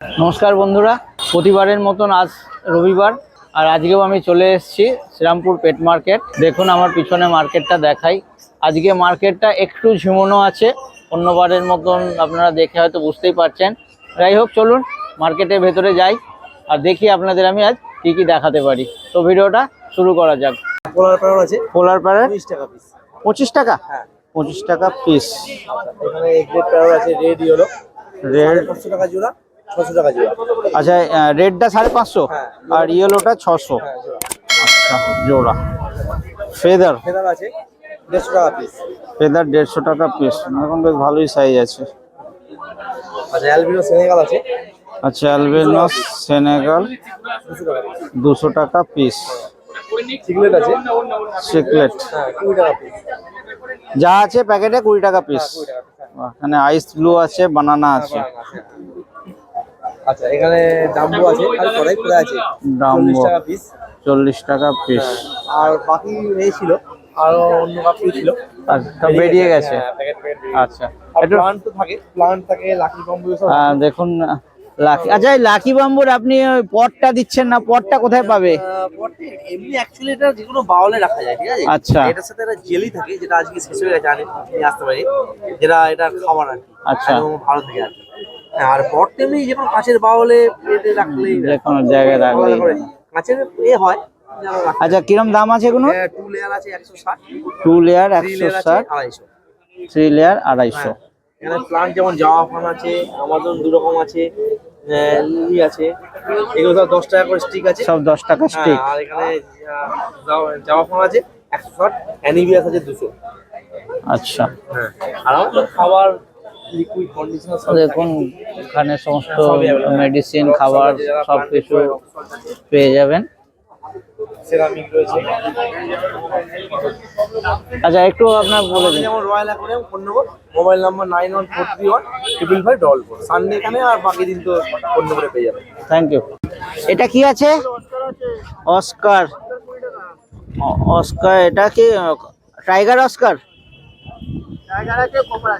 नमस्कार बंधुरा प्रतिबारेर मतन आज रविवार और आजकेও আমি চলে এসেছি শ্রীরামপুর পেট মার্কেট। দেখুন আমার পিছনে মার্কেটটা দেখাই। আজকে মার্কেটটা একটু ঝিমোনো আছে, অন্যবারের মতন আপনারা দেখে হয়তো বুঝতেই পারছেন। যাই হোক চলুন মার্কেটের ভেতরে যাই আর দেখি আপনাদের আমি আজ কি কি দেখাতে পারি। তো ভিডিওটা শুরু করা যাক। পোলার প্যারট আছে, পোলার প্যারট 20 টাকা পিস। 25 টাকা? হ্যাঁ 25 টাকা পিস। এখানে এগ্রেড প্যারট আছে, রেড ইয়েলো, রেড 500 টাকা জোড়া, 600 টাকা জোড়া। আচ্ছা, রেডটা 550 আর ইয়েলোটা 600। আচ্ছা জোড়া। ফেদার ফেদার আছে 150 টাকা পিস। ফেদার 150 টাকা পিস। এখন বেশ ভালোই সাইজ আছে। আচ্ছা অ্যালবিনো সেনেগাল আছে। আচ্ছা অ্যালবিনো সেনেগাল 200 টাকা পিস। সিগলেট আছে, সিকলেট হ্যাঁ 20 টাকা পিস। যা আছে প্যাকেটে 20 টাকা পিস। 20 টাকা পিস। এখানে আইস ব্লু আছে, বানানা আছে। আচ্ছা এখানে ডাম্বো আছে আর কড়াই পুরো আছে, 40 ডাম্বো টাকা পিস। 40 টাকা পিস। আর বাকি এই ছিল, আর অন্য কাপি ছিল, আচ্ছা বেরিয়ে গেছে। প্যাকেট আচ্ছা আর প্লান্ট তো থাকে, প্লান্ট থাকে, লাকি বাম্বু সব। দেখুন লাকি। আচ্ছা এই লাকি বাম্বুর আপনি ওই পটটা দিচ্ছেন না, পটটা কোথায় পাবে? পটে এমনি অ্যাকচুয়ালি এটা যে কোনো বাউলে রাখা যায়, ঠিক আছে। আচ্ছা এটার সাথে একটা জেলি থাকে যেটা আজকে শেষ হয়ে গেছে, আনি নিয়ে আসতে পারি, যেটা এটা খাবার আর কি। আচ্ছা। একদম ভালো থাকে আর কি। আর পট তেমনি যে কোনো কাঁচের বাউলে পেটে রাখলেই, যে কোনো জায়গায় রাখলেই। কাঁচের এ হয় যেন রাখা। আচ্ছা কিরম দাম আছে এগুলো? 2 লেয়ার আছে 160, 2 লেয়ার 3 লেয়ার আছে 160, 250। 3 লেয়ার 250। এখানে প্লান্ট যেমন জাওয়া ফান আছে, আমাজন দু রকম আছে, লিলি আছে, এগুলো সব 10 টাকা করে স্টিক আছে। সব 10 টাকা স্টিক। আর এখানে জাওয়া ফান আছে 160, অ্যানিবিয়াস আছে 200। আচ্ছা হ্যাঁ আর আমাদের খাবার, লিকুইড কন্ডিশনার সব দেখুন এখানে সমস্ত সবই available। মেডিসিন, খাবার সবকিছু পেয়ে যাবেন। সেরামিক রয়েছে। আচ্ছা একটু আপনার বলে দিন। যেমন royal aquarium phone number, mobile number 9143155555। Sunday এখানে, আর বাকি দিন তো ফোন নম্বরে পেয়ে যাবেন। Thank you. এটা কি আছে? অস্কার। অস্কার এটা কি টাইগার অস্কার?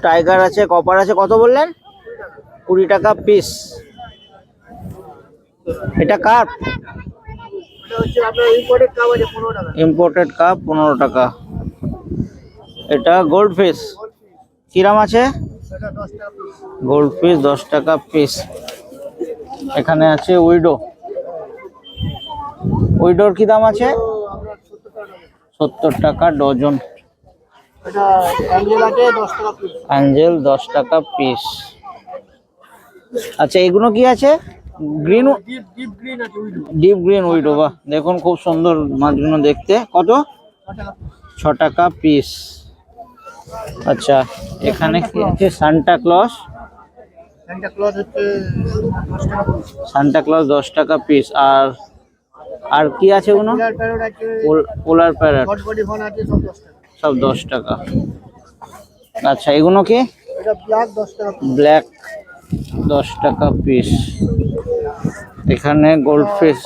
টাইগার আছে, কপার আছে। কত বললেন? 20 টাকা পিস। এটা কাপ? ইম্পোর্টেড কাপ 15 টাকা। এটা গোল্ড ফিশ কিরাম আছে? গোল্ড ফিশ 10 টাকা পিস। এখানে আছে উইডো। উইডোর কি দাম আছে? 70 টাকা ডজন। অ্যাঞ্জেল 10 টাকা পিস। আচ্ছা এগুলো কি আছে? Green, deep green widow. বাহ দেখুন খুব সুন্দর মাছগুলো দেখতে। কত? 6 টাকা পিস। আচ্ছা এখানে কি আছে? Santa Claus. সান্টা ক্লজ 10 টাকা পিস। আর কি আছে এগুলো? পোলার প্যারট সব 10 টাকা। আচ্ছা এগুলো কি? ব্ল্যাক 10 টাকা পিস। এখানে গোল্ড ফিশ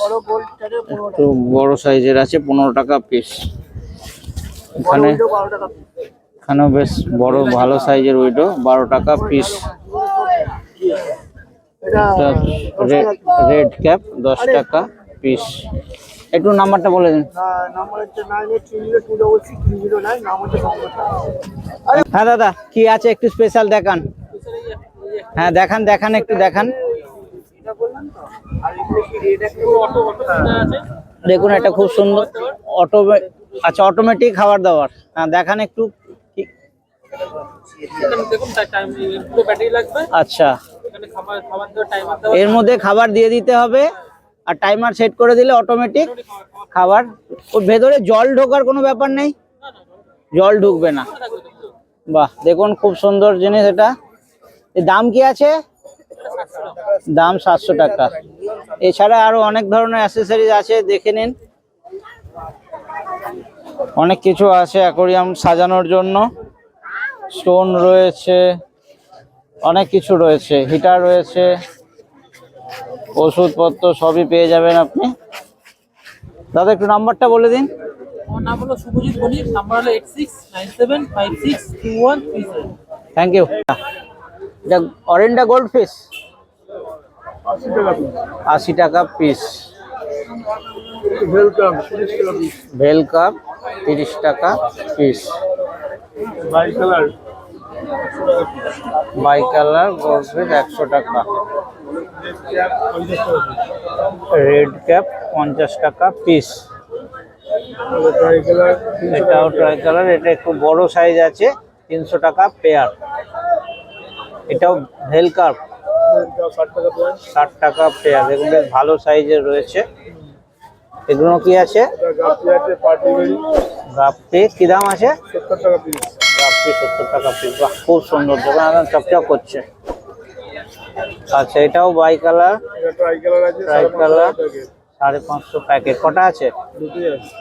একটু বড় সাইজের আছে 15 টাকা পিস। এখানেও বেশ বড় ভালো সাইজের উইডো 12 টাকা পিস। রেড ক্যাপ 10 টাকা পিস। একটু নাম্বারটা বলে দিন। হ্যাঁ দাদা কি আছে একটু স্পেশাল দেখান। হ্যাঁ দেখান দেখান একটু দেখান। দেখুন এটা খুব সুন্দর আচ্ছা অটোমেটিক খাবার দাবার। হ্যাঁ দেখান একটু। আচ্ছা এর মধ্যে খাবার দিয়ে দিতে হবে আর টাইমার সেট করে দিলে অটোমেটিক খাবার। ওর ভেতরে জল ঢোকার কোনো ব্যাপার নেই, জল ঢুকবে না। বাহ দেখুন খুব সুন্দর জিনিস এটা। এর দাম কি আছে? দাম 700 টাকা। এছাড়া আরো অনেক ধরনের অ্যাক্সেসরিজ আছে, দেখে নিন। অনেক কিছু আছে অ্যাকোরিয়াম সাজানোর জন্য। স্টোন রয়েছে, অনেক কিছু রয়েছে, হিটার রয়েছে, ওষুধপত্র সবই পেয়ে যাবেন আপনি। দাদা একটু নাম্বারটা বলে দিন। আমার নাম হলো শুভজিৎ বণিক, নাম্বার হলো 8697562137। Thank you. এটা অরেন্ডা গোল্ড ফিশ 80 টাকা পিস। ভেল কাপ 30 টাকা পিস। বাই কালার গোল্ডফিশ 100 টাকা। রেড ক্যাপ 50 টাকা পিস। এটাও ট্রাই কালার, এটা একটু বড় সাইজ আছে, 300 টাকা পেয়ার। এটাও ভেল কাপ 60 টাকা পেয়ার। এগুলো বেশ ভালো সাইজের রয়েছে। এগুলো কি আছে? গাপ্পি কি দাম আছে? 70 টাকা পিস। গাপ্পি 70 টাকা পিস। বাহ, খুব সুন্দর, দোকান একদম চকচক করছে। আচ্ছা, এটাও বাই কালার, ট্রাই কালার আছে, ট্রাই কালার 550 প্যাকেট। কটা আছে?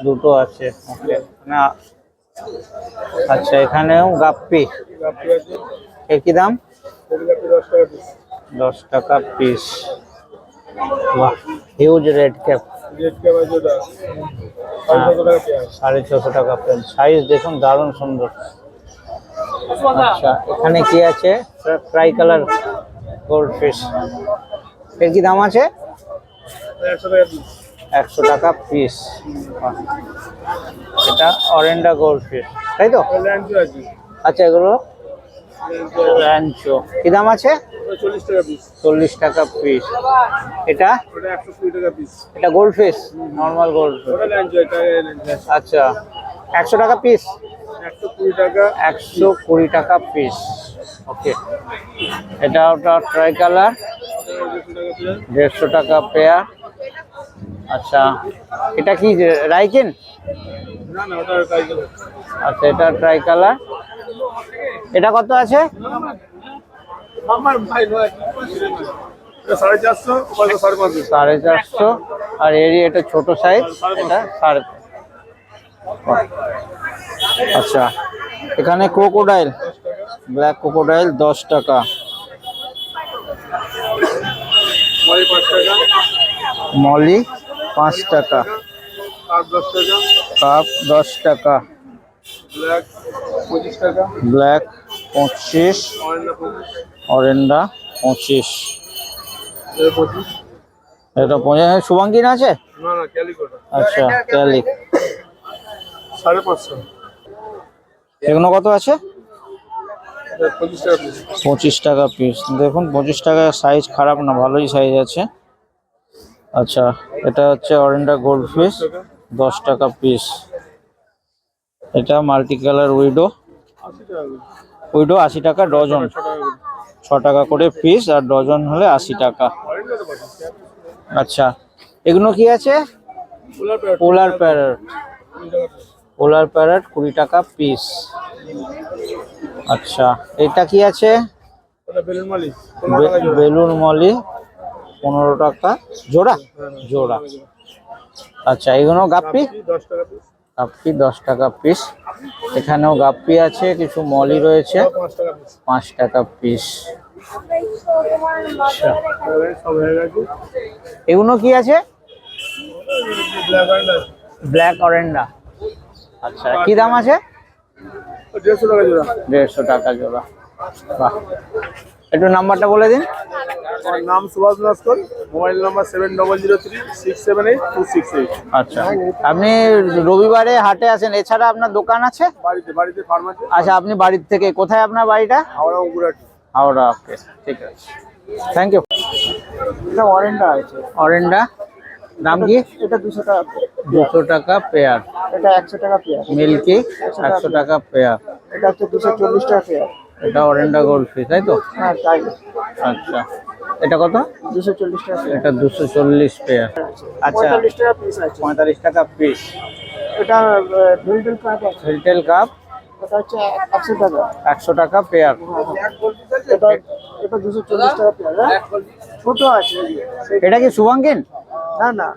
দুটো আছে। ওকে না, আচ্ছা এখানেও গাপ্পি। এর কি দাম? 10 টাকা পিস। বাহ, হিউজ রেড ক্যাপ। 650 টাকা পিস। সাইজ দেখুন, দারুণ সুন্দর। আচ্ছা, এখানে কি আছে? Try colour goldfish. এর কি দাম আছে? 100 টাকা পিস। এটা অরেন্ডা গোল্ডফিশ, তাই তো? আচ্ছা, এগুলো র্যাঞ্চো কি দাম আছে? 40 টাকা পিস। এটা এটা গোল্ডফিশ, নর্মাল গোল্ডফিশ। আচ্ছা, 100 টাকা পিস। 120 টাকা পিস। ওকে, এটা ওটা ট্রাই কালার 150 টাকা পেয়ার। আচ্ছা, এটা কি রাইকেন? আচ্ছা, এটা ট্রাই কালার। এটা কত আছে? 450। আর এরই এটা ছোট সাইজ, এটা 5.5। আচ্ছা, এখানে ক্রোকোডাইল, ব্ল্যাক ক্রোকোডাইল 10 টাকা। মলি 5 টাকা। কাপ 10 টাকা। ব্ল্যাক 25। অরেন্ডা 25। এটা 25। শুভাঙ্গিন আছে? আচ্ছা, ক্যালিক 550। এগুলো কত আছে? 25 টাকা পিস। দেখুন 25 টাকা, সাইজ খারাপ না, ভালোই সাইজ আছে। আচ্ছা, এটা হচ্ছে অরেন্ডা গোল্ডফিশ 10 টাকা পিস। এটা মাল্টি কালার উইডো 80 টাকা ডজন। 6 টাকা করে পিস, আর ডজন হলে 80 টাকা। আচ্ছা, এগুলো কি আছে? পোলার প্যারট। পোলার প্যারট 20 টাকা পিস। আচ্ছা, এটা কি আছে? বেলুন মলি 15 টাকা জোড়া। জোড়া। আচ্ছা, এগুলো গাপ্পি? গাপ্পি 10 টাকা পিস। এখানেও গাপ্পি আছে, কিছু মলি রয়েছে 5 টাকা পিস। আচ্ছা, এগুলো কি আছে? ব্ল্যাক অরেন্ডা। আচ্ছা, কি দাম আছে? 150 টাকা জোড়া। বাহ, একটু নাম্বারটা বলে দিন। আমার নাম সুভাষ নস্কর, মোবাইল নাম্বার 7003678268। আচ্ছা, আপনি রবিবারে হাটে আসেন, এছাড়া আপনার দোকান আছে? বাড়িতে ফার্ম আছে। আচ্ছা, আপনি বাড়ির থেকে, কোথায় আপনার বাড়িটা? হাওড়া উগুরাটি। হাওড়া। ওকে, ঠিক আছে, থ্যাংক ইউ। এটা অরেন্ডা আছে। অরেন্ডা দাম কি? এটা 200 টাকা। 200 টাকা পেয়ার। এটা 100 টাকা পেয়ার। মিল্কি 100 টাকা পেয়ার। এটা হচ্ছে 240 টাকা পেয়ার। এটা অরেন্ডা গোল্ডফিশ, তাই তো? হ্যাঁ, তাই। আচ্ছা, এটা কত? 240 টাকা পেয়ার। এটা 240 পেয়ার। আচ্ছা, 45 টাকা পিস আছে। 45 টাকা পিস। এটা রিটেল কাপ আছে। রিটেল কাপ এটা হচ্ছে 100 টাকা। 100 টাকা পেয়ার। এটা 240 টাকা পেয়ার। ছোট আছে। এটা কি শুভাঙ্গিন? না,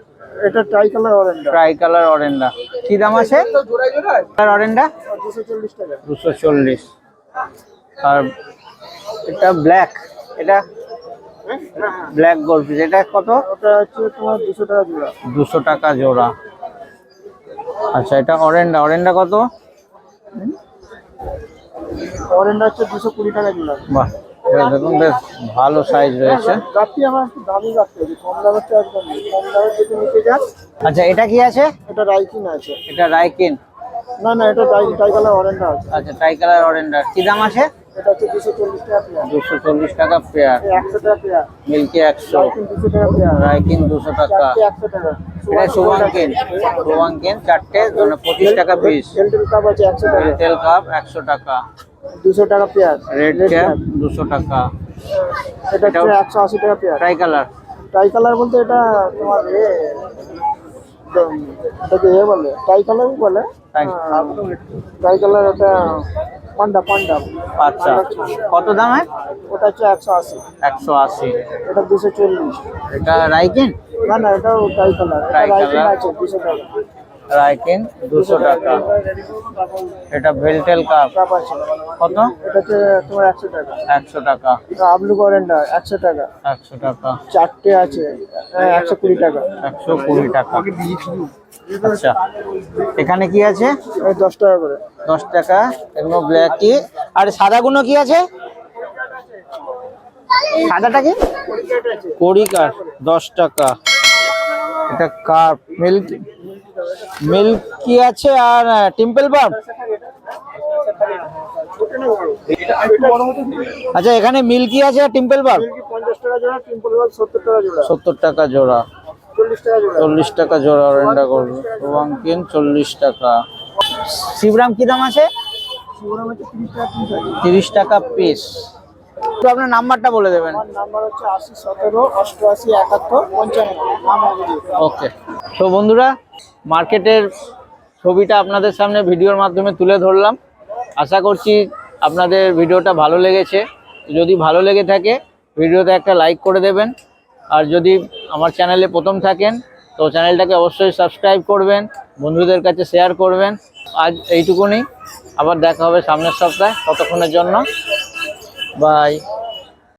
এটা ট্রাই কালার অরেন্ডা। ট্রাই কালার অরেন্ডা কি দাম আছে? অরেন্ডা 240 টাকা। 240। আর এটা ব্ল্যাক, এটা ব্ল্যাক গোল্ডফিশ, এটা কত? ওটা হচ্ছে তোমার 200 টাকা জোড়া। 200 টাকা জোড়া। আচ্ছা, এটা অরেন্ডা। অরেন্ডা কত? অরেন্ডা হচ্ছে 220 টাকা জোড়া। বাহ, দেখুন বেশ ভালো সাইজ রয়েছে। গাপটি আমার একটু দামি রাখতে হবে, কম দামের তো একদম নেই। কম দামের যদি নিতে যান, আচ্ছা এটা কি আছে? এটা রাইকিন আছে। এটা রাইকিন। না না, এটা টাই কালার অরেঞ্জটা আছে। আচ্ছা টাই কালার অরেন্ডার কি দাম আছে? এটা হচ্ছে 240 টাকা পেয়ার। 240 টাকা পেয়ার। 100 টাকা পেয়ার। মিল্কি 100, রাইকিন 200 টাকা পেয়ার। রাইকিন 200 টাকা। চারটে 100 টাকা। এটা শুভাঙ্কিন, শুভাঙ্কিন চারটে 25 টাকা পিস। এলটেল কাপ আছে 100 টাকা। তেল কাপ 100 টাকা। 200 টাকা পেয়ার। রেড ক্যাপ 200 টাকা। এটা হচ্ছে 180 টাকা pair. Tri colour. Tie colour বলতে এটা তোমার এটাকে বলে টাই কালারই বলে। টাই কালার এটা পান্ডা পান্ডা। আচ্ছা কত দাম? ওটা হচ্ছে 180। 180। এটা 240। এটা রাইকিন? না না, এটাও টাই কালার। এটা টাই রাইকিন কালার। আছে 200 টাকা। রাইকিন 200 টাকা। এটা ভেলটেল কাপ কাপ আছে। কত? এটা হচ্ছে তোমার 100 টাকা। 100 টাকা। এটা আবলু করেন্ডা 100 টাকা। 100 টাকা। চারটে আছে 120 টাকা। 120 টাকা। আচ্ছা এখানে কি আছে? এই 10 টাকা করে। 10 টাকা। এগুলো ব্ল্যাক টি। আর সাদাগুলো কি আছে? সাদাটা কি? কড়িকার 10 টাকা। এটা কাপ মিল্কি আছে আর টেম্পল বাম। আচ্ছা এখানে মিল্কি আছে আর টেম্পল বাম। 50 টাকা জোড়া, টিম্পল ওয়াল 70 টাকা জোড়া। 70 টাকা জোড়া। 40 টাকা জোড়া। 40 টাকা জোড়া অরেন্ডা করবো। শুভাঙ্কিন 40 টাকা। শিবরাম কি দাম আছে? শিবরাম হচ্ছে 30 টাকা পিস আছে। 30 টাকা পিস। তো আপনার নাম্বারটা বলে দেবেন। আমার নাম্বার হচ্ছে 80 17 88 71 95। নাম অভিজিৎ। ওকে। তো বন্ধুরা মার্কেটের ছবিটা আপনাদের সামনে ভিডিওর মাধ্যমে তুলে ধরলাম। আশা করছি আপনাদের ভিডিওটা ভালো লেগেছে। যদি ভালো লেগে থাকে ভিডিওতে একটা লাইক করে দেবেন। আর যদি আমার চ্যানেলে প্রথম থাকেন তো চ্যানেলটাকে অবশ্যই সাবস্ক্রাইব করবেন, বন্ধুদের কাছে শেয়ার করবেন। আজ এইটুকুনি, আবার দেখা হবে সামনের সপ্তাহে। ততক্ষণের জন্য বাই।